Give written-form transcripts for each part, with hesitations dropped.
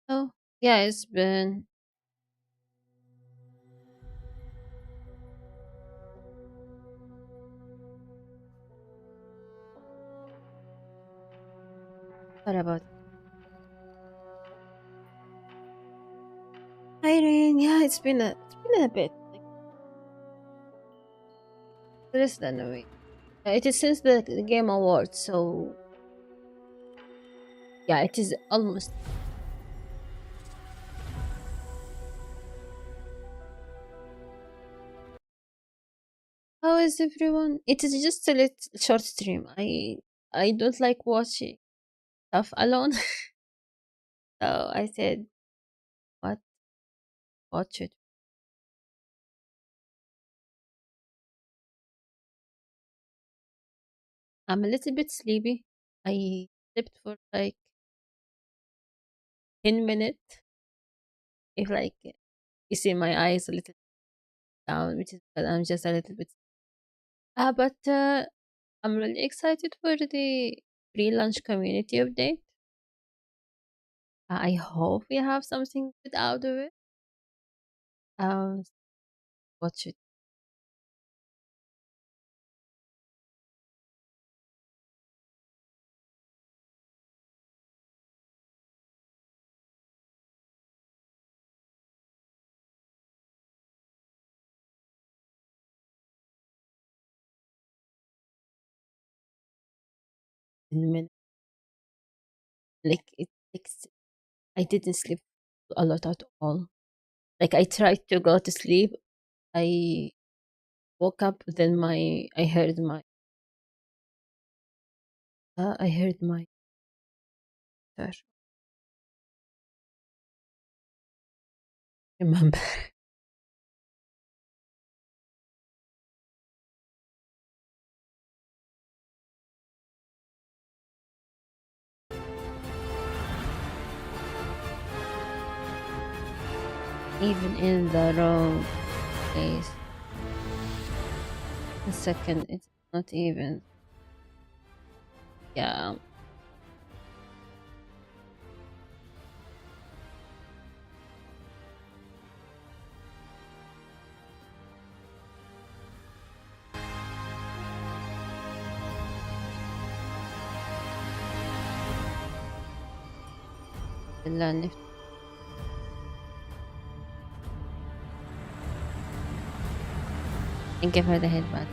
Oh, yeah, it's been. What about Irene? Yeah, it's been a bit like less than a week. It is since the Game Awards, so yeah, it is almost. How is everyone? It is just a little short stream. I don't like watching stuff alone, so I said, "What? Watch it." I'm a little bit sleepy. I slept for like 10 minutes. If like you see my eyes a little down, which is but I'm just a little bit. But I'm really excited for the pre-launch community update. I hope we have something good out of it. Um, watch it in a minute. Like it takes. I didn't sleep a lot at all. Like I tried to go to sleep. I woke up. Then I heard my. Gosh, remember. Even in the wrong place. A second, it's not even. Yeah. بالله give her the headbutt.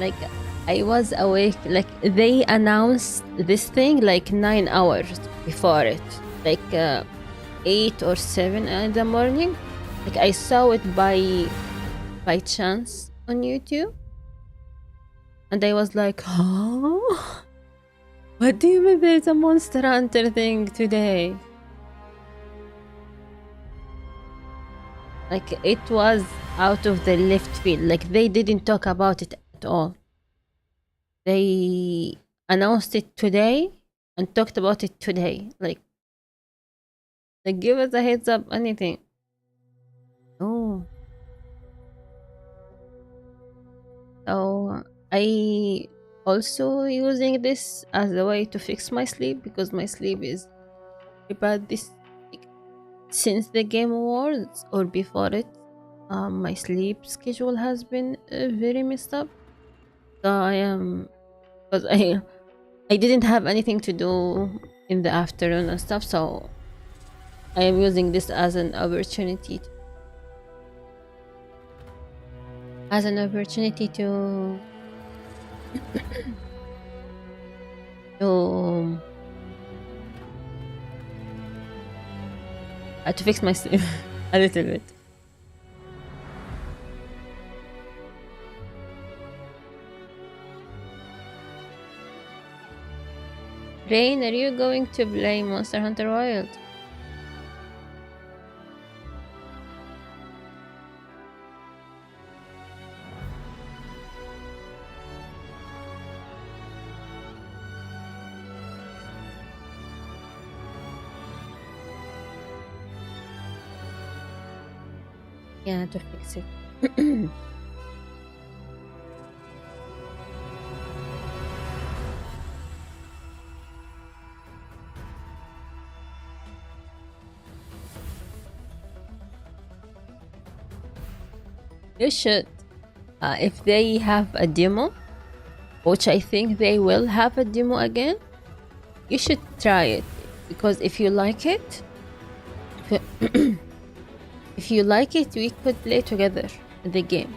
Like I was awake. Like they announced this thing like 9 hours before it, like 8 or 7 in the morning. Like I saw it by chance on YouTube, and I was like, "Huh? What do you mean there's a Monster Hunter thing today?" Like it was out of the left field. Like they didn't talk about it at all. They announced it today and talked about it today. Like give us a heads up, anything. Oh, so I also using this as a way to fix my sleep because my sleep is very bad this like, since the Game Awards or before it. My sleep schedule has been very messed up. So I am because I didn't have anything to do in the afternoon and stuff. So I am using this as an opportunity to to fix my sleep a little bit. Rain, are you going to play Monster Hunter Wild? Yeah, to fix it. You should. If they have a demo, which I think they will have a demo again, you should try it. Because if you like it, if you like it, we could play together the game.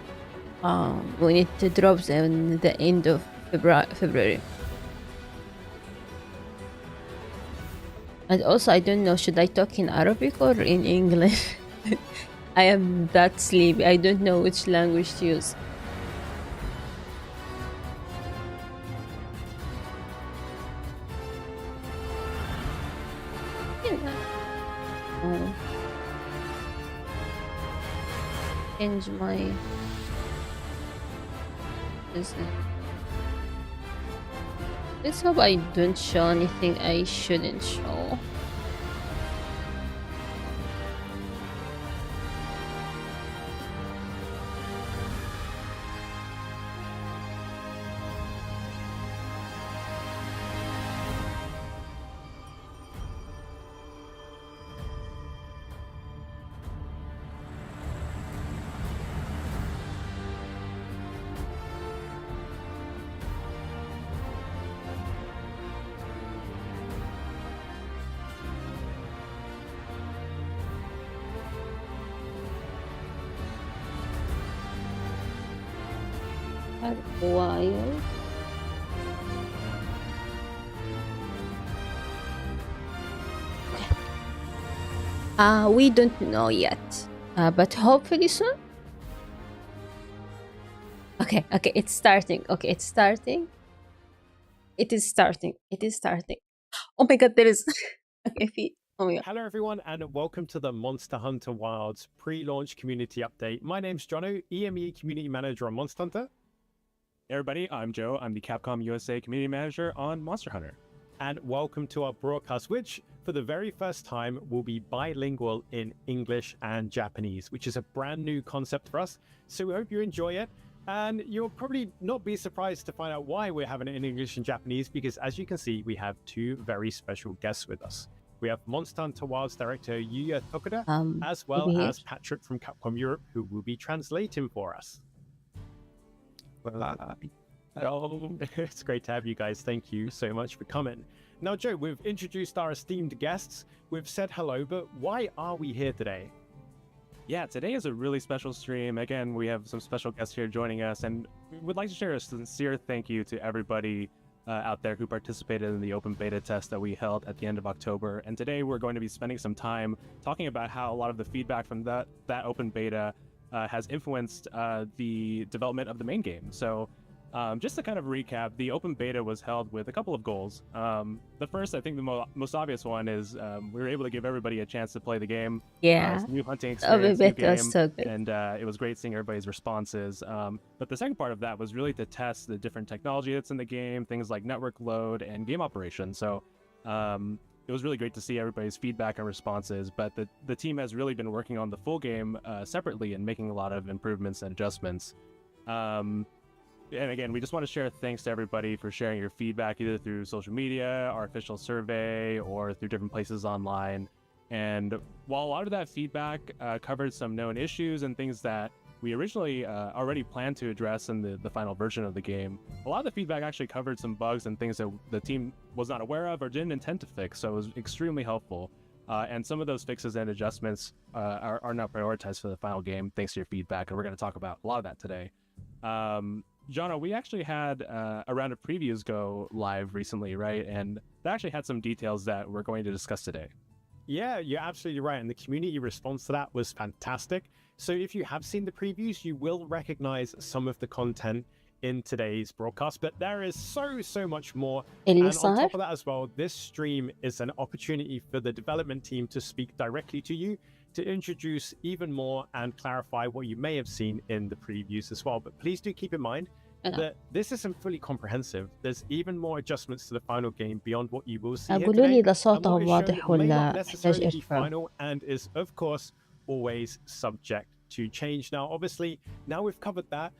When it drops in the end of February. And also, I don't know, should I talk in Arabic or in English? I am that sleepy. I don't know which language to use. Oh. Change my business. Let's hope I don't show anything I shouldn't show. Wild. We don't know yet, but hopefully soon. Okay, it's starting. Okay, it's starting. It is starting. It is starting. Oh my god, there is. Okay, oh my god. Hello everyone and welcome to the Monster Hunter Wilds pre-launch community update. My name's Jono, EME Community Manager on Monster Hunter. Hey everybody, I'm Joe. I'm the Capcom USA Community Manager on Monster Hunter. And welcome to our broadcast, which for the very first time will be bilingual in English and Japanese, which is a brand new concept for us. So we hope you enjoy it. And you'll probably not be surprised to find out why we're having it in English and Japanese, because as you can see, we have two very special guests with us. We have Monster Hunter Wilds director Yuya Tokuda, as well as Patrick from Capcom Europe, who will be translating for us. Hello. It's great to have you guys. Thank you so much for coming. Now, Joe, we've introduced our esteemed guests. We've said hello, but why are we here today? Yeah, today is a really special stream. Again, we have some special guests here joining us, and we would like to share a sincere thank you to everybody out there who participated in the open beta test that we held at the end of October. And today we're going to be spending some time talking about how a lot of the feedback from that open beta has influenced the development of the main game. So just to kind of recap, the open beta was held with a couple of goals. The first, I think the most obvious one is we were able to give everybody a chance to play the game. Yeah. New hunting experience, new game, was so good. and it was great seeing everybody's responses. But the second part of that was really to test the different technology that's in the game, things like network load and game operation. So it was really great to see everybody's feedback and responses, but the team has really been working on the full game separately and making a lot of improvements and adjustments. And again, we just want to share thanks to everybody for sharing your feedback either through social media, our official survey, or through different places online. And while a lot of that feedback covered some known issues and things that we originally already planned to address in the final version of the game, a lot of the feedback actually covered some bugs and things that the team was not aware of or didn't intend to fix, so it was extremely helpful. And some of those fixes and adjustments are now prioritized for the final game thanks to your feedback, and we're going to talk about a lot of that today. Jono, we actually had a round of previews go live recently, right? And that actually had some details that we're going to discuss today. Yeah, you're absolutely right. And the community response to that was fantastic. So if you have seen the previews, you will recognize some of the content in today's broadcast, but there is so much more. And on top of that as well, this stream is an opportunity for the development team to speak directly to you, to introduce even more and clarify what you may have seen in the previews as well. But please do keep in mind that this isn't fully comprehensive. There's even more adjustments to the final game beyond what you will see here today. And what is shown may not necessarily be final and is, of course, always subject to change. Now, obviously, now we've covered that.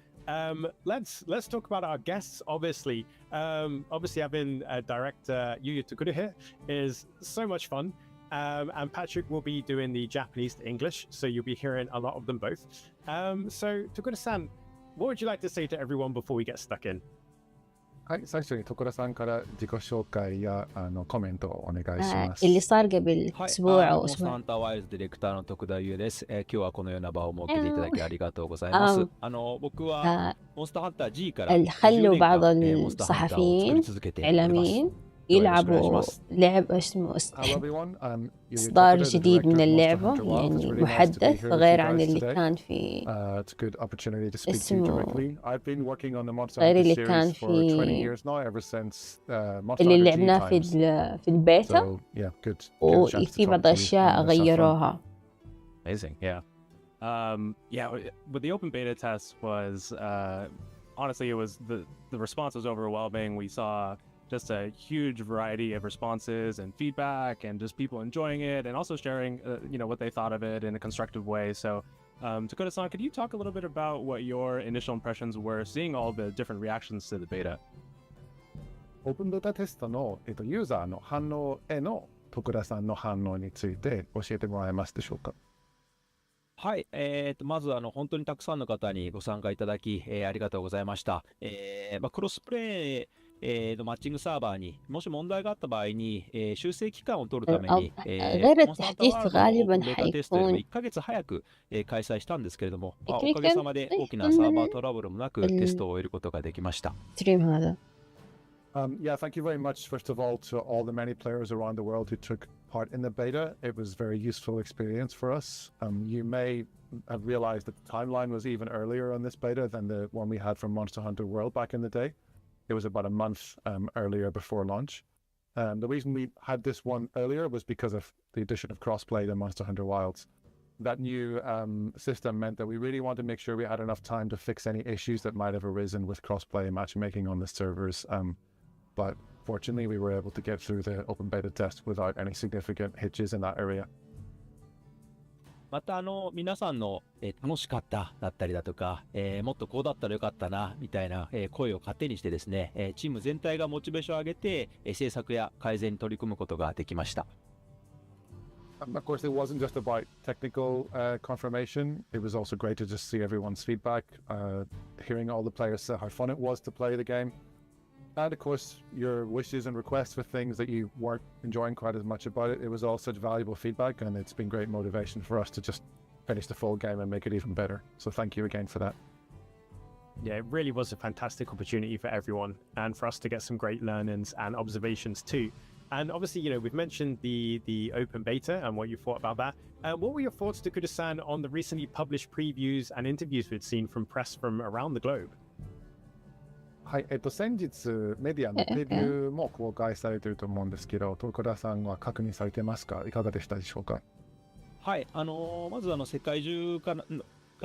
Let's talk about our guests. Obviously, having director Yuya Tokuro here is so much fun. And Patrick will be doing the Japanese to English, so you'll be hearing a lot of them both. So Tokuro-san, what would you like to say to everyone before we get stuck in? はい、最初に所さんから自己紹介やコメントをお願いします。اللي صار قبل はい、 أسبوع أو モンスターハ أسبوع ンターワイルドディレクターの徳田優です、今日はこのような場を設けていただきありがとうございます。僕はモンスターハンター G から20 خلوا 年 بعض 間モンスターハンターを作り الصحفيين 続けております إعلاميين يلعبوا لعب اسمه Hello everyone, إصدار Yuya Tokuro, the جديد director من of Monster اللعبة Hunter Wilds. It's يعني really nice to be محدث here with غير you عن guys اللي today. كان في It's a good opportunity to speak to you اسمه directly. I've been working on the Monster غير Hunter اللي كان series for 20 في years now, ever since Monster اللي Hunter G لعبناه في times. في البيتا So yeah, good. Good chance to وفي talk بعض to you الأشياء and have fun. غيروها. Amazing, yeah. Yeah, with the open beta test was honestly, it was the response was overwhelming. We saw just a huge variety of responses and feedback, and just people enjoying it, and also sharing, what they thought of it in a constructive way. So, Tokuro-san, could you talk a little bit about what your initial impressions were, seeing all the different reactions to the beta? オープンベータテストの、ユーザーの反応への徳田さんの反応について教えてもらえますでしょうか。はい、まず本当にたくさんの方にご参加いただき、ありがとうございました。クロスプレイのマッチングサーバーにもし問題があった場合に、修正期間を取るために、غير モンスターハンター التحديث ワールドのオープ غالبا ンベータテストよりも حيكون 1ヶ月早く、開催したんですけれども、お يمكن かげさまで大きなサーバートラブルもなくうんテストを終えることができました。ستريم هذا. Yeah, thank you very much, first of all, to all the many players around the world who took part in the beta. It was a very useful experience for us. You may have realized that the timeline was even earlier on this beta than the one we had from Monster Hunter World back in the day. It was about a month earlier before launch. The reason we had this one earlier was because of the addition of crossplay to Monster Hunter Wilds. That new system meant that we really wanted to make sure we had enough time to fix any issues that might have arisen with crossplay and matchmaking on the servers. But fortunately, we were able to get through the open beta test without any significant hitches in that area. また皆さんの、楽しかっただったりだとか、もっとこうだったらよかったなみたいな、声を糧にしてですね、チーム全体がモチベーションを上げて、制作や改善に取り組むことができました。Of course, it wasn't just about technical confirmation. It was also great to just see everyone's feedback, hearing all the players say how fun it was to play the game. And of course, your wishes and requests for things that you weren't enjoying quite as much about it. It was all such valuable feedback, and it's been great motivation for us to just finish the full game and make it even better. So thank you again for that. Yeah, it really was a fantastic opportunity for everyone and for us to get some great learnings and observations too. And obviously, we've mentioned the open beta and what you thought about that. What were your thoughts, Tokuro-san, on the recently published previews and interviews we'd seen from press from around the globe? はい、先日メディアのプレビューも公開されていると思うんですけど、徳田さんは確認されてますか？いかがでしたでしょうか？はい、まず世界中か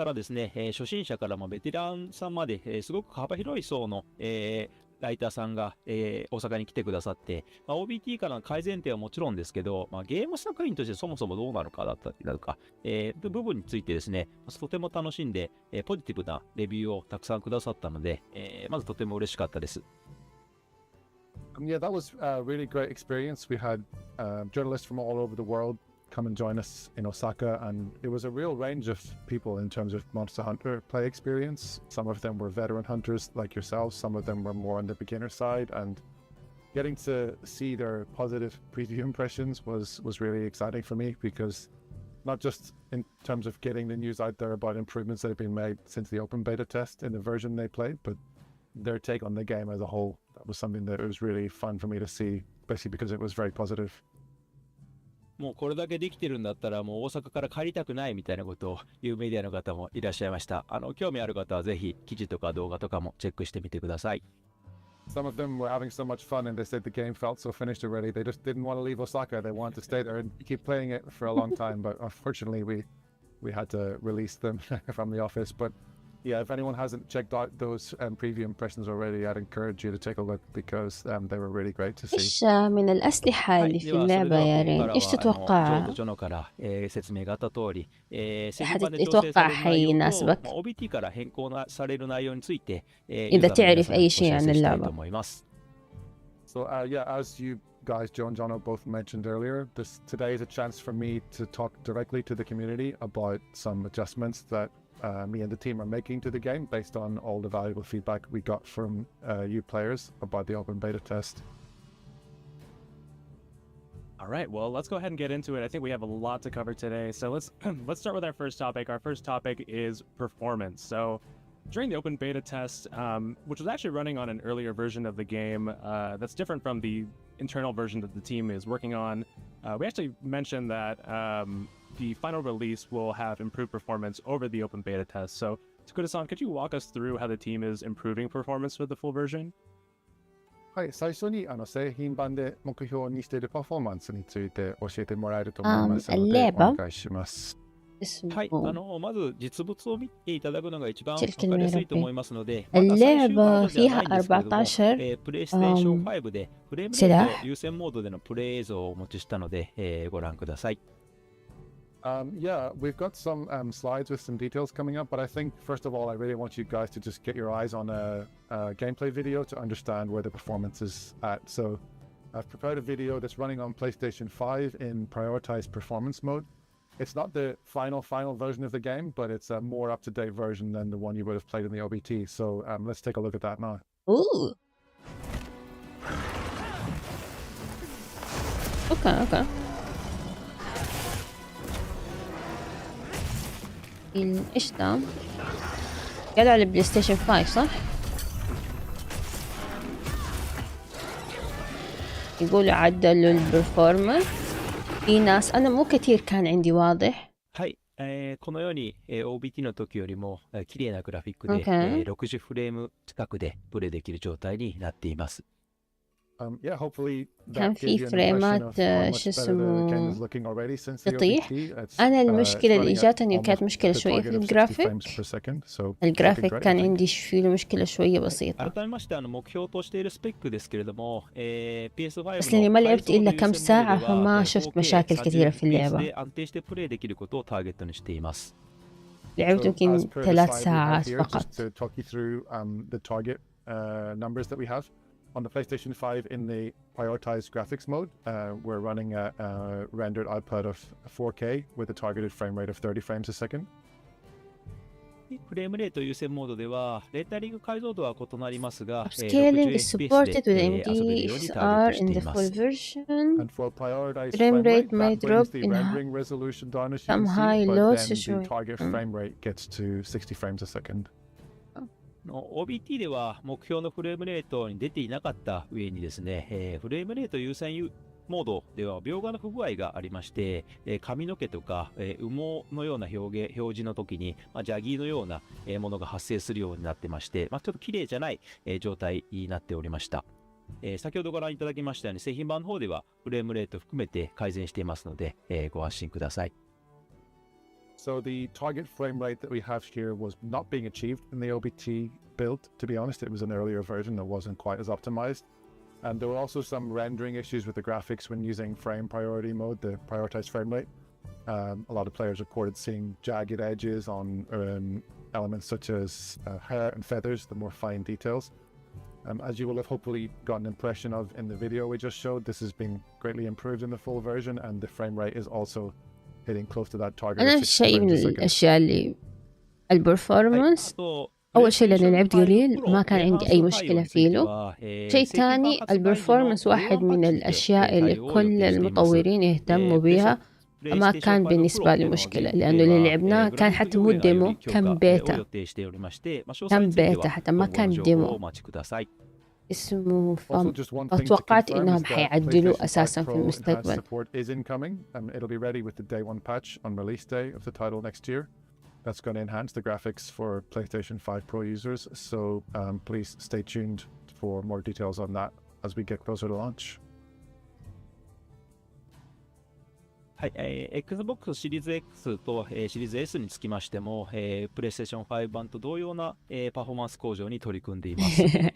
らですね、初心者からもベテランさんまで、すごく幅広い層の、ライターさんが、大阪に来てくださって、OBT からの改善点はもちろんですけど、ゲーム作品としてそもそもどうなのかだったりだとか、部分についてですね、とても楽しんで、ポジティブなレビューをたくさんくださったので、まずとても嬉しかったです。Yeah, that was a really great experience. We had journalists from all over the world come and join us in Osaka, and it was a real range of people in terms of Monster Hunter play experience. Some of them were veteran hunters like yourselves, some of them were more on the beginner side, and getting to see their positive preview impressions was really exciting for me, because not just in terms of getting the news out there about improvements that have been made since the open beta test in the version they played, but their take on the game as a whole. That was something that was really fun for me to see, especially because it was very positive. もうこれだけできてるんだったらもう大阪から帰りたくないみたいなことを言うメディアの方もいらっしゃいました。興味ある方はぜひ記事とか動画とかもチェックしてみてください。Some of them were having so much fun, and they said the game felt so finished already. They just didn't want to leave Osaka. They wanted to stay there and keep playing it for a long time. But unfortunately, we had to release them from the office. But yeah, if anyone hasn't checked out those preview impressions already, I'd encourage you to take a look because they were really great to see. إيش من الأسلحة はい、 اللي で في はそれ اللعبة では يا ここ رين؟ から إيش はジョー تتوقع とジョノから、説明があった通り、製品版で調整さ تتوقع れる内容と、 حيناسبك OBT から変更される内容について、ユ إذا ーザーの皆 تعرف さんに أي お شيء 知ら عن せしたいと اللعبة. 思います。 So yeah, as you guys, Joe and Jono, both mentioned earlier, today is a chance for me to talk directly to the community about some adjustments that me and the team are making to the game based on all the valuable feedback we got from you players about the open beta test. All right, well, let's go ahead and get into it. I think we have a lot to cover today. So let's start with our first topic. Our first topic is performance. So during the open beta test, which was actually running on an earlier version of the game that's different from the internal version that the team is working on, we actually mentioned that the final release will have improved performance over the open beta test. So Takuda-san, could you walk us through how the team is improving performance with the full version? はい、最初に製品版で目標にしているパフォーマンスについて教えてもらえると思いますので、اللعبة お願いします。はい、 اسمه まず実物を見ていただくのが一番 شيل わか الكلمة り يا やすいと ربي. 思いますので、まだ最終バー اللعبة ジョンでは فيها ないんですけれども、 14プレイステーション أم 5でフレームレー سلاح ト優先モードでのプレイ映像をお持ちしたので、ご覧ください。 Yeah, we've got some slides with some details coming up, but I think first of all, I really want you guys to just get your eyes on a gameplay video to understand where the performance is at. So I've prepared a video that's running on PlayStation 5 in prioritized performance mode. It's not the final version of the game, but it's a more up-to-date version than the one you would have played in the OBT. So let's take a look at that now. Ooh. Okay. ايش ده؟ قالوا على البلاي ستيشن 5 صح؟ يقولوا عدلوا البرفورمانس. في ناس أنا مو كتير كان عندي واضح. はい、このように、OBT の時よりも、綺麗なグラフィックで、 Okay. 60フレーム近くでプレイできる状態になっています。 Yeah, hopefully كان that في gives you an impression فريمات of how much شو better the game is اسمه looking already since the تطيح. OBT. It's, أنا it's المشكلة اللي running at جاتني كانت almost مشكلة the شوية target في of 60 الجرافيك. frames per second. So looking الجرافيك great, I كان think. عندي فيه مشكلة شوية بسيطة. 改めまして目標としているスペックですけれども、PS5 بس لأني の ما 解 لعبت 像度 إلا 優 كم 先モード ساعة で فما は شفت4K مشاكل كثيرة في 30fps اللعبة. で安定してプレイできることをターゲットにしています。 لعبت So يمكن as per the 3 slide we have ساعات here, فقط. just to talk you through the target numbers that we have. On the PlayStation 5 in the prioritized graphics mode, we're running a rendered output of 4K with a targeted frame rate of 30 frames a second. フレームレート優先モードではレータリング解像度は異なりますが、Upscaling is 60fps supported で、 with 遊べるようにターゲッ MDSR トし in て the いま full す。 version. And for prioritized Frame frame rate, rate may that brings drop the in rendering resolution down as you some can high see, but lows then the شوي. target frame rate gets to 60 frames a second. OBT では目標のフレームレートに出ていなかった上にですね、フレームレート優先モードでは描画の不具合がありまして、髪の毛とか、羽毛のような表示の時に、ジャギーのようなものが発生するようになってまして、ちょっと綺麗じゃない状態になっておりました。先ほどご覧いただきましたように製品版の方ではフレームレート含めて改善していますので、ご安心ください。 So the target frame rate that we have here was not being achieved in the OBT build. To be honest, it was an earlier version that wasn't quite as optimized. And there were also some rendering issues with the graphics when using frame priority mode, the prioritized frame rate. A lot of players reported seeing jagged edges on elements such as hair and feathers, the more fine details. As you will have hopefully got an impression of in the video we just showed, this has been greatly improved in the full version, and the frame rate is also hitting close to that target أنا of 60 شيء من frames a second. الأشياء اللي البرفورمانس あと أول شيء لأن PlayStation لعبت 5 قليل Pro ما كان عندي أي مشكلة فيه له. شيء تاني البرفورمانس واحد من الأشياء اللي كل المطورين يهتموا بيها. ما كان بالنسبة لي مشكلة لأنه اللي لعبناه كان حتى مو ديمو، كان بيتا حتى ما كان ديمو اسمه. Also, just one thing to فتوقعت confirm إنهم is that حيعدلوا PlayStation 5 أساسا في Pro enhanced المستقبل. support is incoming. It'll be ready with the day one patch on release day of the title next year. That's going to enhance the graphics for PlayStation 5 Pro users. So please stay tuned for more details on that as we get closer to launch. はい、Xbox シリーズ X と、シリーズ S につきましても、PlayStation 5版と同様な、パフォーマンス向上に取り組んでいます。The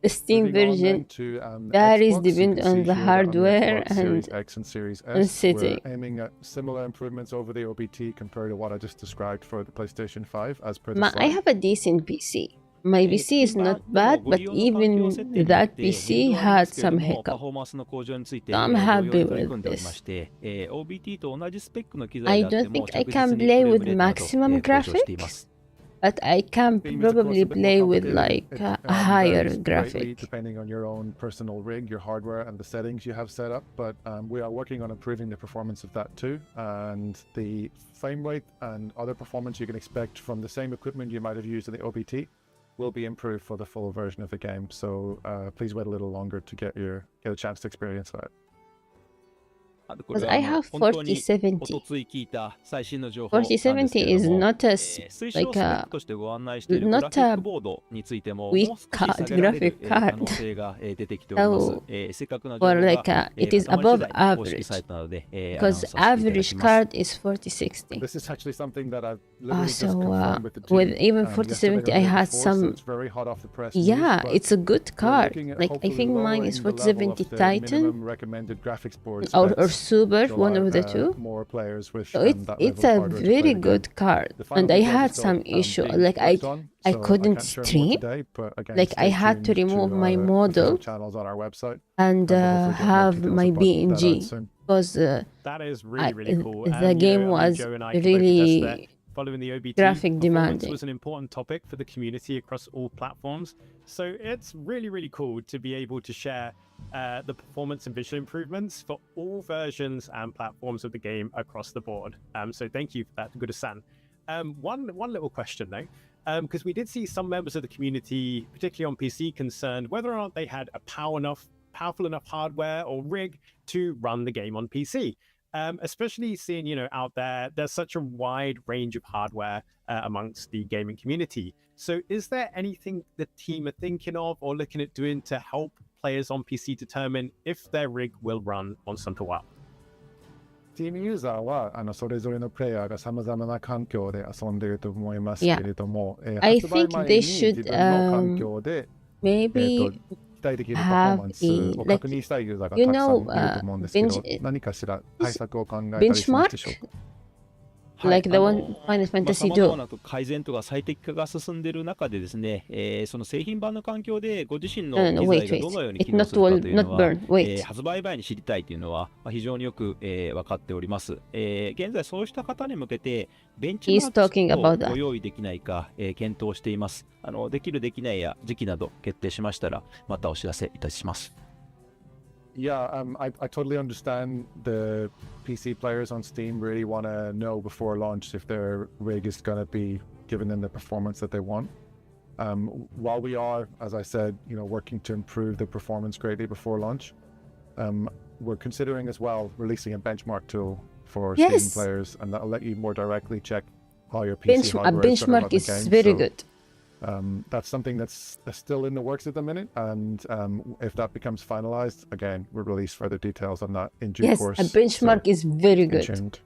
Steam Moving on then version to varies Xbox, you depending can on see the here that on the hardware Xbox Series and X and Series and S, we're setting. aiming at similar improvements over the OBT compared to what I just described for the PlayStation 5 as per the I slide. have a decent PC. My PC is not bad, but even that PC had some hiccup. I'm happy with this. I don't think I can play with maximum graphics, but I can Theme is, of course, probably a bit more play with complicated. like It, a higher varies greatly graphic. depending on your own personal rig, your hardware, and the settings you have set up. But we are working on improving the performance of that too, and the frame rate and other performance you can expect from the same equipment you might have used in the OBT will be improved for the full version of the game. So please wait a little longer to get a chance to experience that. Because I have 4070. 4070 is not a like a not a weak card, graphic card. So, or like it is above average. Because average card is 4060. This is actually something that I've literally just So confirmed with the team. with even Yesterday 4070, or I the day had before, so some. it's very hot off the press Yeah, news, but it's a good we're card. looking at Like I hopefully think mine lowering is the level of 4070 the Titan minimum recommended graphics board or specs Super, to one allow of the two. more players with So that it's level of a hardware to play very the game. good card. The final And I details are had still some issue. being Like worked on, I so couldn't can't share more stream. today, but again, Like I stay had to tuned remove my our model official channels on our website, and and we'll hopefully get more have details my about that out BNG soon. because That is really cool. the game was Joe and I can both attest that really following the OBT, graphic performance demanding. was an important topic for the community across all platforms. So it's really cool to be able to share the performance and visual improvements for all versions and platforms of the game across the board. So thank you for that, Guda-san. One little question though, because we did see some members of the community, particularly on PC, concerned whether or not they had a powerful enough hardware or rig to run the game on PC. Especially seeing, out there's such a wide range of hardware amongst the gaming community. So is there anything the team are thinking of or looking at doing to help players on PC determine if their rig will run on Monster Wild? チームユーザーはそれぞれのプレイヤーがさまざまな環境で遊んでいると思いますけれども、I 発売 think 前 they に should 自分の環境で、maybe 期待できるパフォーマンスを確認したいユーザーがたくさんいると思うんですけど、何かしら対策を考えたりしますでしょうか。like the one Final Fantasy 様々 2. な改善とか最適化が進んでいる中でですね、その製品版の環境でご自身の機材がどのように機能するかというのは、発売前に知りたいというのは、非常によく、分かっております。現在そうした方に向けてベンチマークをご用意できないか、検討しています。できるできないや時期など決定しましたらまたお知らせいたします。Yeah, I totally understand the PC players on Steam really want to know before launch if their rig is going to be giving them the performance that they want. While we are, as I said, working to improve the performance greatly before launch, we're considering as well releasing a benchmark tool for Steam players, and that'll let you more directly check how your PC hardware is going to run the game. A benchmark is very good. That's something that's still in the works at the minute, and if that becomes finalized, again, we'll release further details on that in due course. Yes, a benchmark is very good.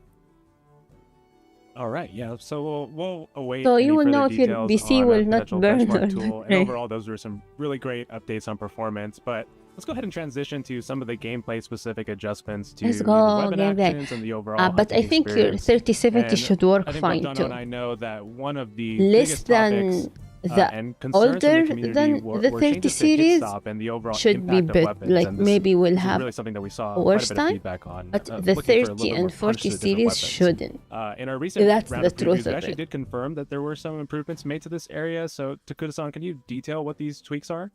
All right, yeah. So we'll await. So you will know if your PC will not burn. And overall, those were some really great updates on performance. But let's go ahead and transition to some of the gameplay-specific adjustments to the web actions and the overall. But I think your 3070 should work fine too. I know that one of the less than the older than the 30 series should be better. Like maybe we'll have worse time, but the 30 and 40 series shouldn't. In our recent That's round the of truth previews, we of actually it. did confirm that there were some improvements made to this area. So Takuda-san, can you detail what these tweaks are?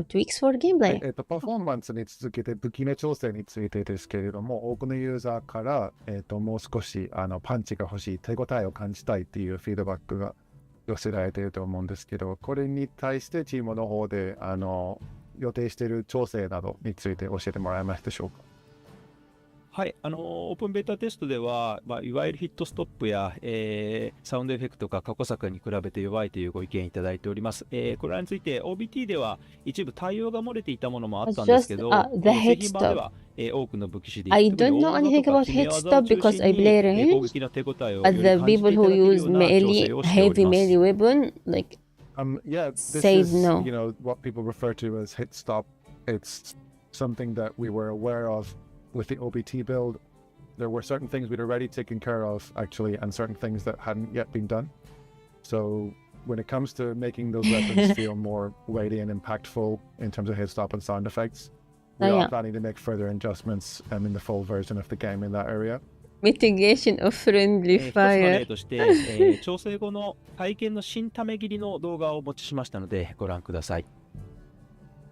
Tweaks for gameplay. パフォーマンスに続けて武器目調整についてですけれども、多くのユーザーから、もう少しパンチが欲しい、手応えを感じたいっていうフィードバックが寄せられていると思うんですけど、これに対してチームの方で予定している調整などについて教えてもらえますでしょうか。はい、オープンベータテストでは、いわゆるヒットストップや、サウンドエフェクトが過去作に比べて弱いというご意見いただいております。これらについて OBT では一部対応が漏れていたものもあったんですけど、 Just the 製 hit 品版で stop. は、多くの武器種で I 特に don't know 大技 anything とか about 決め hit 技 stop を中 because 心 I に、 play 攻 range, 撃の手応えをよ but り the 感じて people いた who だける use ような調 melee, 整をしており heavy ます。 melee weapon, like, Yeah, this Said is no. you know what people refer to as hit stop. It's something that we were aware of with the OBT build. There were certain things we'd already taken care of actually, and certain things that hadn't yet been done. So when it comes to making those weapons feel more weighty and impactful in terms of hit stop and sound effects, we Oh, are yeah. planning to make further adjustments in the full version of the game in that area. mitigation of friendly 一つの fire. 例として、調整後の体験の新ため切りの動画をお持ちしましたのでご覧ください。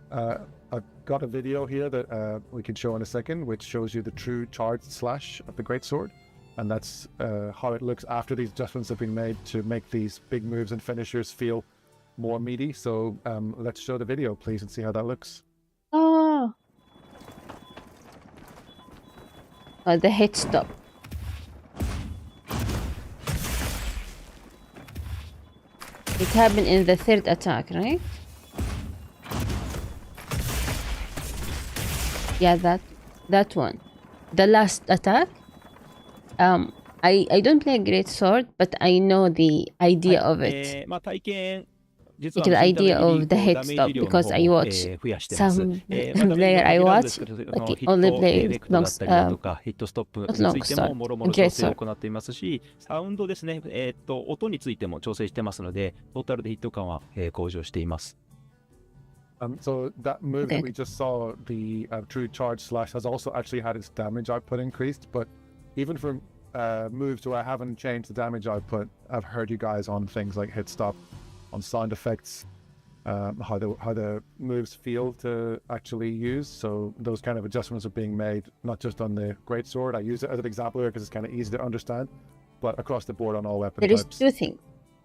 I've got a video here that we can show in a second, which shows you the true charged slash of the greatsword, and that's how it looks after these adjustments have been made to make these big moves and finishers feel more meaty. So let's show the video, please, and see how that looks. Oh. Oh, the hit stop. It happened in the third attack, right? Yeah, that one. The last attack. I don't play great sword, but I know the idea of it. まあ体験実は Like the 新ため idea 切 of り the こう hit ダメー stop ジ量の because 方 I を watch 増やしてます。 some まあダメージ player 量 I に限らずです watch けど、 like ヒッ only トエ play フェクトだったりだと long か、ヒットストップ not に long ついても sword, もろもろ great 調整を sword. 行っていますし、サウンドですね、音についても調整してますので、トータルでヒット感は、向上しています。So that move Okay. that we just saw, the true charge slash, has also actually had its damage output increased. But even for moves where I haven't changed the damage output, I've heard you guys on things like hit stop, on sound effects, how the moves feel to actually use. So those kind of adjustments are being made not just on the greatsword. I use it as an example here because it's kind of easy to understand, but across the board on all weapon There is types. two things.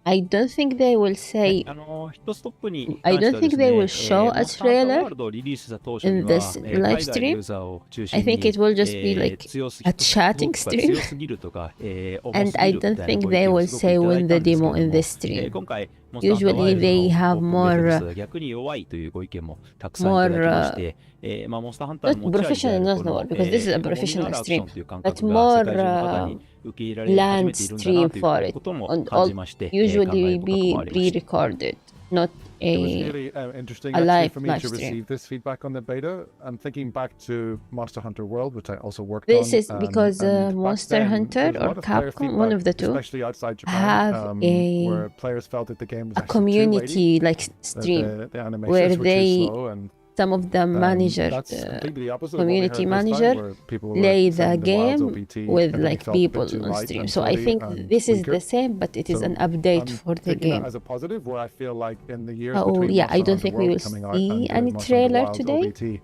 I don't think they will say ヒットストップに I 関して don't はで think す they ね、 will show a モンスターハンター trailer ワールドをリリースした当初 in には、 this 海 live 外の stream. ユーザーを中 I 心に think it will just be like 強す a ヒットストッ chatting プが stream. 強すぎるとか、重 And す I ぎるみ don't たいな think ご意 they 見を will すごく say いただ win い the たんですけ demo れ in ども、 this stream. 今回モンスターハンターワイ Usually ルドの they オ have ープンベータテスト more が逆に弱いというご意見もたくさんいただきまして、まあ、モンスターハンター not の持ち味であ professional る not こ the の、 word because this is a 重みのあ professional るアクショ stream, ンという感 but 覚が世界中の方 more に受け入れられ始 land めているんだな stream という for it. ことも And 感 all じまして、考え usually る深く be もありました。 pre-recorded, not It was a really interesting a actually live for me live to stream. receive this feedback on the beta. I'm thinking back to Monster Hunter World, which I also worked This on. is because and back Monster then, Hunter there was a or lot of player Capcom, one feedback, of the two, especially outside Japan, have where players felt that the game was a actually too weighty, community like that stream the where animations were too they slow, and some of the manager that's completely the opposite of what we community heard this time, manager where people were play the saying the Wild's game OBT with and they like felt a bit people too on light stream. and So I floaty think and this is weaker. the same, but it is So an update I'm for the taking that game. as a positive, where I feel like in the years Oh between yeah, I Monster don't Hunter think we World will coming out see and any Monster Hunter trailer Wilds today OBT,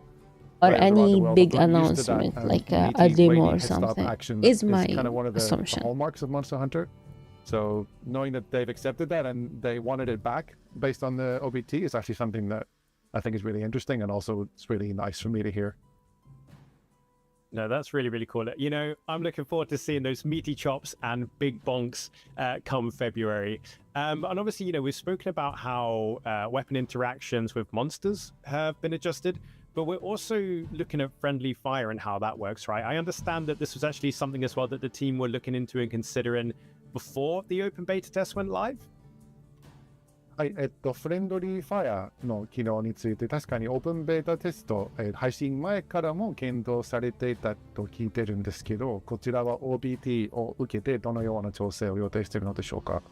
or players around the any world have big gotten used to that, announcement and like meaty, a demo weighty or hit stop something. action Is is my kind of one of the assumption. hallmarks of Monster Hunter. So knowing that they've accepted that and they wanted it back based on the OBT is actually something that I think is really interesting, and also it's really nice for me to hear. No, that's really, really cool. You know, I'm looking forward to seeing those meaty chops and big bonks come February. And obviously, you know, we've spoken about how weapon interactions with monsters have been adjusted, but we're also looking at friendly fire and how that works, right? I understand that this was actually something as well that the team were looking into and considering before the open beta test went live. はい、フレンドリーファイアの機能について、確かにオープンベータテスト、配信前からも検討されていたと聞いてるんですけど、こちらは OBT を受けてどのような調整を予定しているのでしょうか。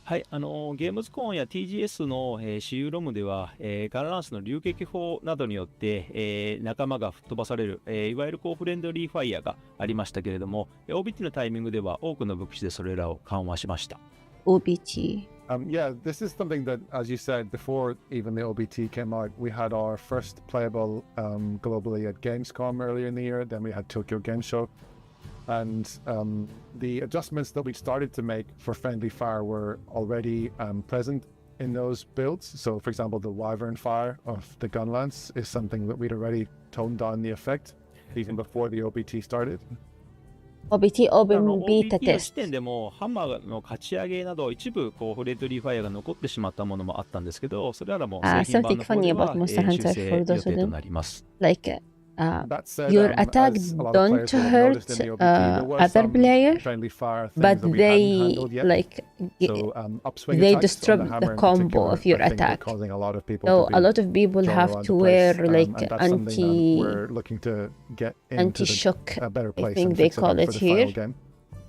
はい、ゲームズコーンや TGS の、私有ロムでは、ガランスの流撃砲などによって、仲間が吹っ飛ばされる、いわゆるフレンドリーファイアがありましたけれども、OBT のタイミングでは多くの武器でそれらを緩和しました。OBT. Yeah, this is something that, as you said, before even the OBT came out, we had our first playable globally at Gamescom earlier in the year. Then we had Tokyo Game Show. And the adjustments that we started to make for friendly fire were already present in those builds. So, for example, the Wyvern fire of the gun lance is something that we'd already toned down the effect. even before the OBT started. OBT あ Open の Beta OBT の時 Test. 点でもハンマーの勝ち上げなど一部こうフレンドリーファイアが残ってしまったものもあったんですけど、それらも製品版 Something の方 funny で about は、Monster 修 Hunter 正 for 予 those who 定と don't なります。 like That said, your attack as a lot of don't players will have hurt noticed in the OBT, there were other some player, friendly fire things but that we hadn't they handled yet. like So upswing they attacks on the disrupt hammer the in combo particular, of your I think, were attack. causing a lot of people So to a be lot of people drawn have around to the place, wear like and that's something that anti we're looking to get into anti-shock, a better I place think and they fix it call up it for the here. final game.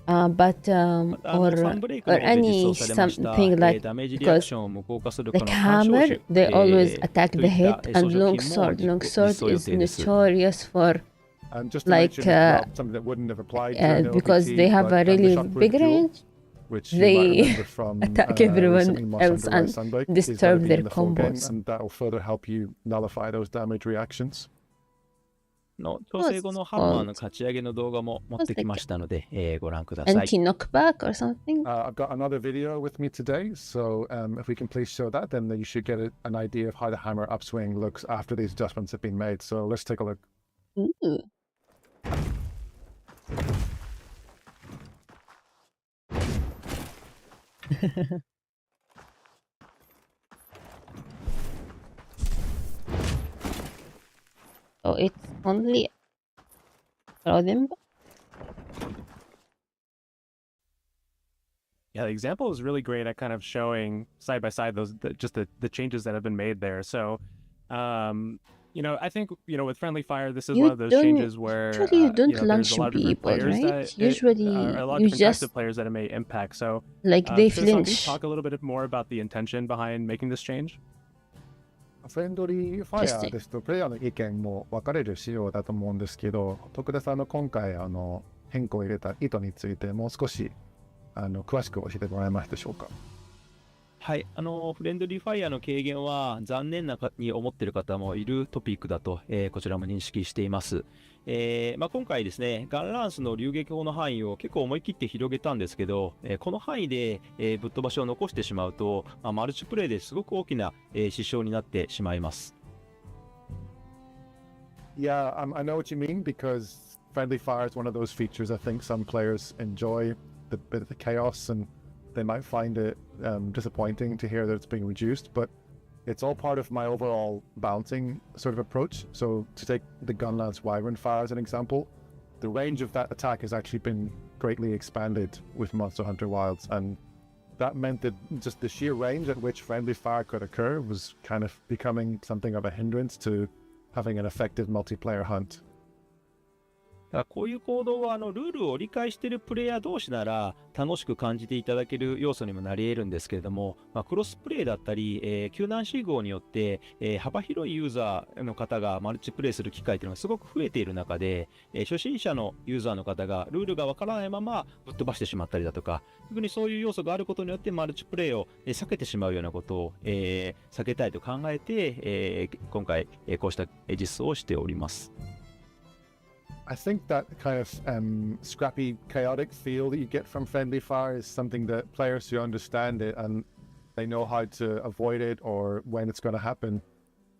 But またサンブレイク or の方で実 any 装されました、 something like ダメージリアク because ションを無効化する like この干渉 hammer 種、 they always attack と the いった head 装 and 飾 long 品も sword. Long 実 sword 装予 is 定です。 notorious for And just to like mention as well, something that wouldn't have applied during the because OBT, they have but a the really shotgun big duel, range, which you might they remember from attack everyone recently Monster else Hunter Rise and Sunbreak, is going to disturb be their in the full game, combos. and that will further help you nullify those damage reactions. の調整後のハンマーの勝ち上げの動画も持ってきましたので、ご覧ください。 Anti-knockback or something? I've got another video with me today, so if we can please show that, then you should get an idea of how the hammer upswing looks after these adjustments have been made. So let's take a look. Ooh. So it's only throw them. Yeah, the example is really great at kind of showing side by side those the changes that have been made there. So, I think with friendly fire, this is one of those changes where usually you don't there's launch a lot of different people, players right? that Usually a lot of you different types just of players that it may impact. So, like they Shizan, can you flinch. talk a little bit more about the intention behind making this change? フレンドリーファイアーですとプレイヤーの意見も分かれる仕様だと思うんですけど、徳田さんの今回変更を入れた意図についてもう少し詳しく教えてもらえますでしょうか。はい、フレンドリーファイアの軽減は残念なに思っている方もいるトピックだと、こちらも認識しています。今回ですね、ガンランスの流撃砲の範囲を結構思い切って広げたんですけど、この範囲で、ぶっ飛ばしを残してしまうと、マルチプレイですごく大きな、支障になってしまいます。Yeah, I know what you mean because friendly fire is one of those features I think some players enjoy, the bit of the chaos, and they might find it disappointing to hear that it's being reduced, but it's all part of my overall balancing sort of approach. So to take the Gunlance Wyvern Fire as an example, the range of that attack has actually been greatly expanded with Monster Hunter Wilds, and that meant that just the sheer range at which friendly fire could occur was kind of becoming something of a hindrance to having an effective multiplayer hunt. こういう行動はルールを理解しているプレイヤー同士なら楽しく感じていただける要素にもなり得るんですけれども、クロスプレイだったり、救難信号によって、幅広いユーザーの方がマルチプレイする機会というのがすごく増えている中で、初心者のユーザーの方がルールがわからないままぶっ飛ばしてしまったりだとか、特にそういう要素があることによってマルチプレイを避けてしまうようなことを、避けたいと考えて、今回こうした実装をしております。I think that kind of scrappy, chaotic feel that you get from friendly fire is something that players who understand it and they know how to avoid it or when it's going to happen,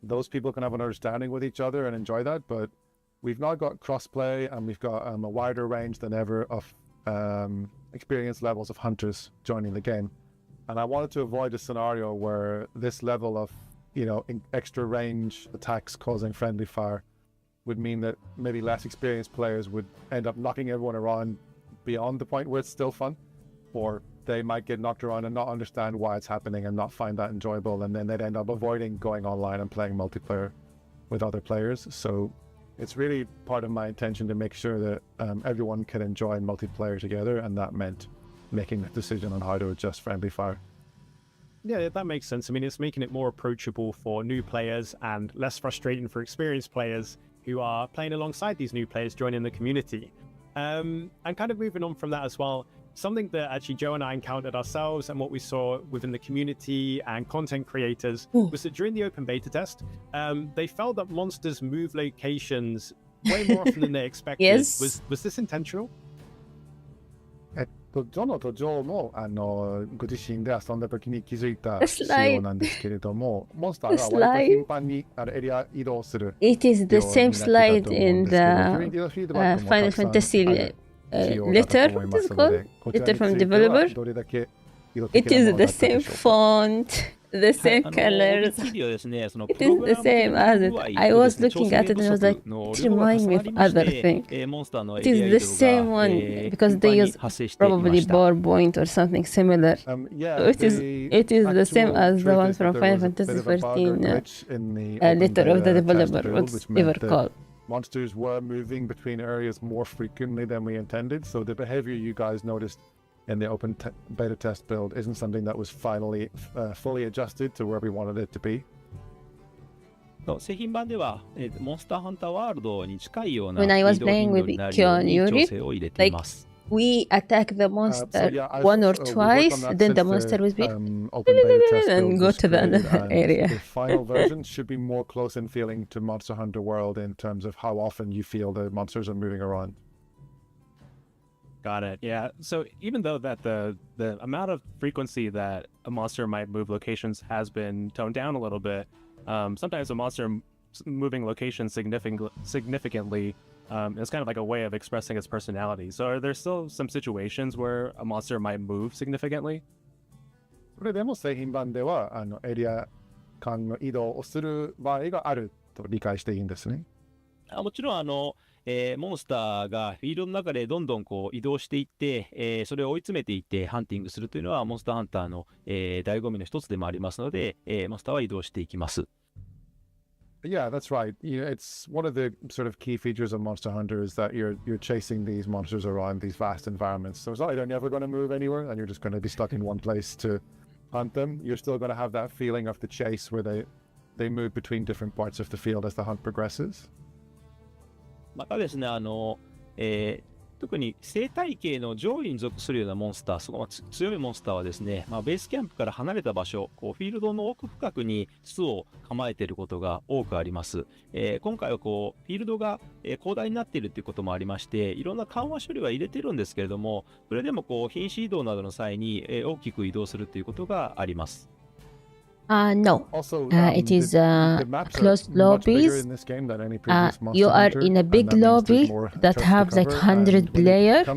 those people can have an understanding with each other and enjoy that. But we've now got crossplay and we've got a wider range than ever of experience levels of hunters joining the game. And I wanted to avoid a scenario where this level of, extra range attacks causing friendly fire would mean that maybe less experienced players would end up knocking everyone around beyond the point where it's still fun, or they might get knocked around and not understand why it's happening and not find that enjoyable, and then they'd end up avoiding going online and playing multiplayer with other players. So it's really part of my intention to make sure that everyone can enjoy multiplayer together, and that meant making the decision on how to adjust friendly fire. Yeah, that makes sense. I mean, it's making it more approachable for new players and less frustrating for experienced players who are playing alongside these new players joining the community. And kind of moving on from that as well, something that actually Joe and I encountered ourselves and what we saw within the community and content creators was that during the open beta test, they felt that monsters move locations way more often than they expected. Yes. Was this intentional? ジョノとジョーもご自身で遊んだ時に気づいた仕様なんですけれども、モンスターが割と頻繁にエリア移動する。It is the same slide in the Final Fantasy letter. What is it called? Letter from developer. It is the same font, the same colors. It is the same as it. I was looking at it and I was like, it reminds me of other thing. It is the same one because they use probably ball point or something similar. So it is the same as the one from Final Fantasy 14 letter of the developer, whatever called. Monsters were moving between areas more frequently than we intended, so the behavior you guys noticed in the open beta test build isn't something that was finally fully adjusted to where we wanted it to be. 製品版では、モンスターハンターワールドに近いような When I was 移動頻 playing 度 with になるように Kyo and 調整を入れています。We attack the monster one or twice, then the monster will be and go to the other area. The final version should be more close in feeling to Monster Hunter World in terms of how often you feel the monsters are moving around. Got it. Yeah. So even though that the amount of frequency that a monster might move locations has been toned down a little bit, sometimes a monster moving locations significantly it's kind of like a way of expressing its personality. So are there still some situations where a monster might move significantly? それでも製品版ではエリア間の移動をする場合があると理解していいんですね。もちろんモンスターがフィールドの中でどんどんこう移動していって、それを追い詰めていってハンティングするというのはモンスターハンターの、醍醐味の一つでもありますので、モンスターは移動していきます。Yeah, that's right. It's one of the sort of key features of Monster Hunter is that you're chasing these monsters around these vast environments. So it's not like they're never going to move anywhere and you're just going to be stuck in one place to hunt them. You're still going to have that feeling of the chase where they move between different parts of the field as the hunt progresses. またですね、特に生態系の上位に属するようなモンスター、そこ強いモンスターはですね、ベースキャンプから離れた場所、フィールドの奥深くに巣を構えていることが多くあります。今回はフィールドが、広大になっているということもありまして、いろんな緩和処理は入れてるんですけれども、それでも品種移動などの際に、大きく移動するということがあります。No. It is closed lobbies. You are in a big lobby that have like 100 players,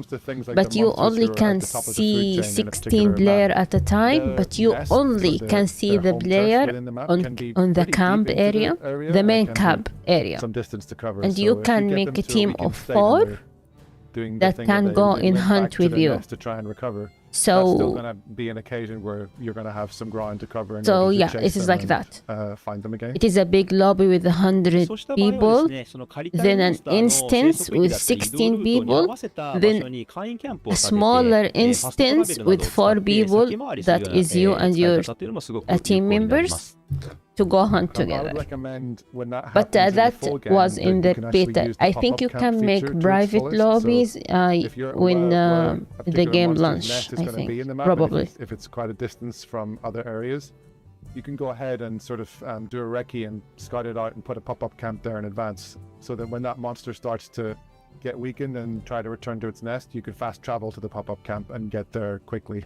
but you only can see 16 players at a time, but you only can see the player on the camp area, the main camp area. And you can make a team of 4 that can go in hunt with you. So that's still going to be an occasion where you're going to have some ground to cover. So yeah, it is like that. Find them again. It is a big lobby with 100 people, then an instance with 16 people, then a smaller instance with 4 people, that is you and your team members, to go hunt together. But that was in the beta. I think you can make private lobbies when the game launch, I think, probably. If it's quite a distance from other areas, you can go ahead and sort of do a recce and scout it out and put a pop-up camp there in advance, so that when that monster starts to get weakened and try to return to its nest, you can fast travel to the pop-up camp and get there quickly.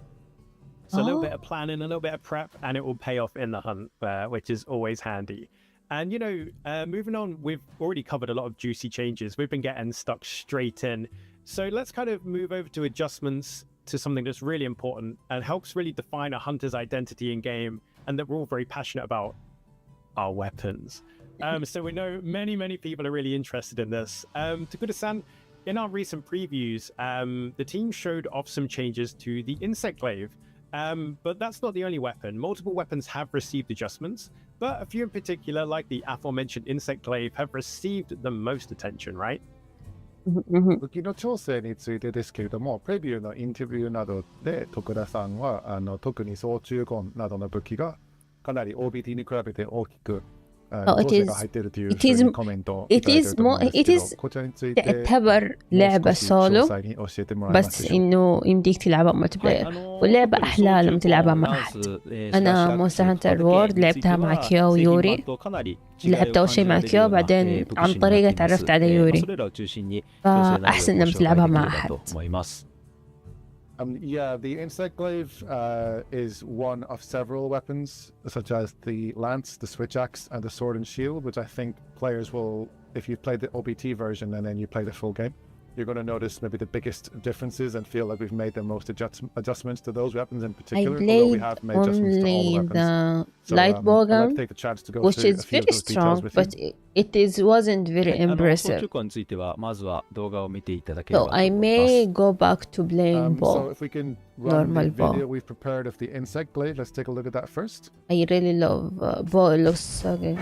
So a little bit of planning, a little bit of prep, and it will pay off in the hunt, which is always handy. And, you know, moving on, we've already covered a lot of juicy changes. We've been getting stuck straight in. So let's kind of move over to adjustments to something that's really important and helps really define a hunter's identity in game, and that we're all very passionate about: our weapons. So we know many people are really interested in this. Takuda-san, in our recent previews, the team showed off some changes to the insect glaive. But that's not the only weapon. Multiple weapons have received adjustments, but a few in particular, like the aforementioned insect glaive, have received the most attention, right? 武器の調整についてですけれども、プレビューのインタビューなどで徳田さんは特に総中根などの武器がかなり OBT に比べて大きく調整が入っているというコメントをいただいていると思うんですけど、こちらについて تعتبر لعبة سولو بس إنه يمديك تلعبها ملتي بلاير، واللعبة أحلى لما تلعبها مع أحد. أنا مونستر هانتر وورد لعبتها مع كيو ويوري، لعبت أول شيء مع كيو بعدين عن طريقة تعرفت على يوري، فأحسن لما تلعبها مع أحد. Yeah, the insect glaive is one of several weapons, such as the lance, the switch axe, and the sword and shield, which I think players will, if you've played the OBT version and then you play the full game, you're going to notice maybe the biggest differences and feel like we've made the most adjustments to those weapons in I particular, although we played have made adjustments to all the only weapons. the So light I'd bow like to gun, take the chance to go which through is a few of very those details strong, with you. but it wasn't は very い、装 impressive. 置効については、まずは動画を見ていただければ So と I 思いま may す。 go back to playing So bow. if we can run Normal the video bow. we've prepared of the insect glaive, let's take a look at that first. I really love bow. It looks so good.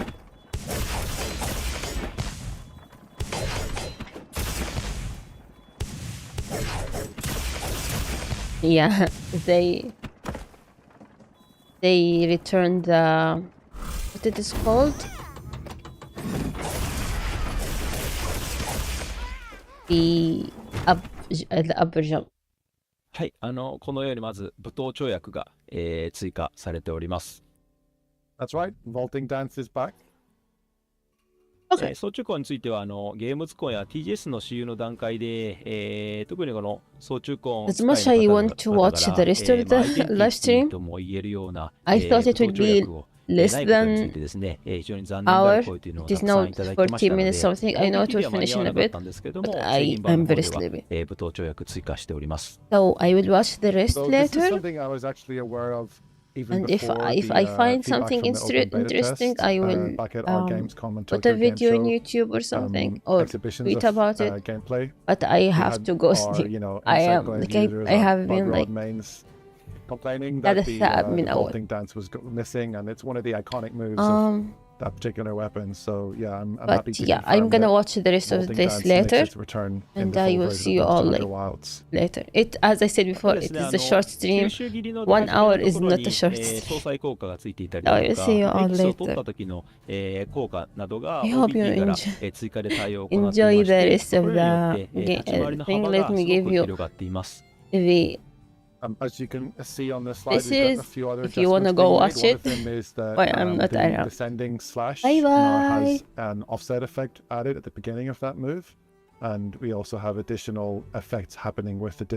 Yeah, they returned the, what it is called? The upper jump. はい、このようにまず武闘跳躍が、追加されております。 That's right, vaulting dance is back. Okay. 装置効についてはゲームズコンや TGS の私有の段階で、特にこの装置効 As much as I want to watch the rest of the live stream, とも言えるような、I thought it would be less ないことについ than てですね、非常に残念である hour. 声というのを It た is くさん now いただきま 40 したので、 minutes something. I know it オ will ービー finish は in 間に合わ a なかっ bit, たんですけど but も、 I 製品版 am の方 very では、 sleepy. 武闘跳躍追加しております。 So I will watch the rest So this is later. something I was actually aware of even And if before I the, find feedback something from the open beta interesting, test, I will back at our Gamescom and put a Tokyo Game video on Show, YouTube or something, or exhibitions tweet of about it. gameplay. But I We have had to go our, sleep. you know, I insect am glaive like users, I our have bug been rod like mains complaining that that is the من أول. vaulting dance was missing, and it's one of the iconic moves of Um, that particular weapon. So yeah, I'm but happy to yeah, confirm I'm gonna that watch the rest of vaulting this dance makes later. its return in And the I full will version see you of all Monster like Hunter Wilds. later. It, as I said そう before, です it ね、 is a short 吸 stream. 収切りの 1 hour 初めの is ところ not に a short 相殺効果がついていたり I だ will と see you か、 all エキスを取っ later. た時の、効果などが I hope you OBT から enjoy 追加で対応を行っていま enjoy し the て、 rest こ of れによっ the て、立ち回りの thing. 幅 Let が me すご give く you 広がっています。 the. As you can see on the slide, This we've got a is few other if you wanna adjustments go being made. watch One it. of them is that Why I'm not the around. descending slash Bye now has bye. an offset effect added at the beginning of that move, and we also have additional effects happening with the different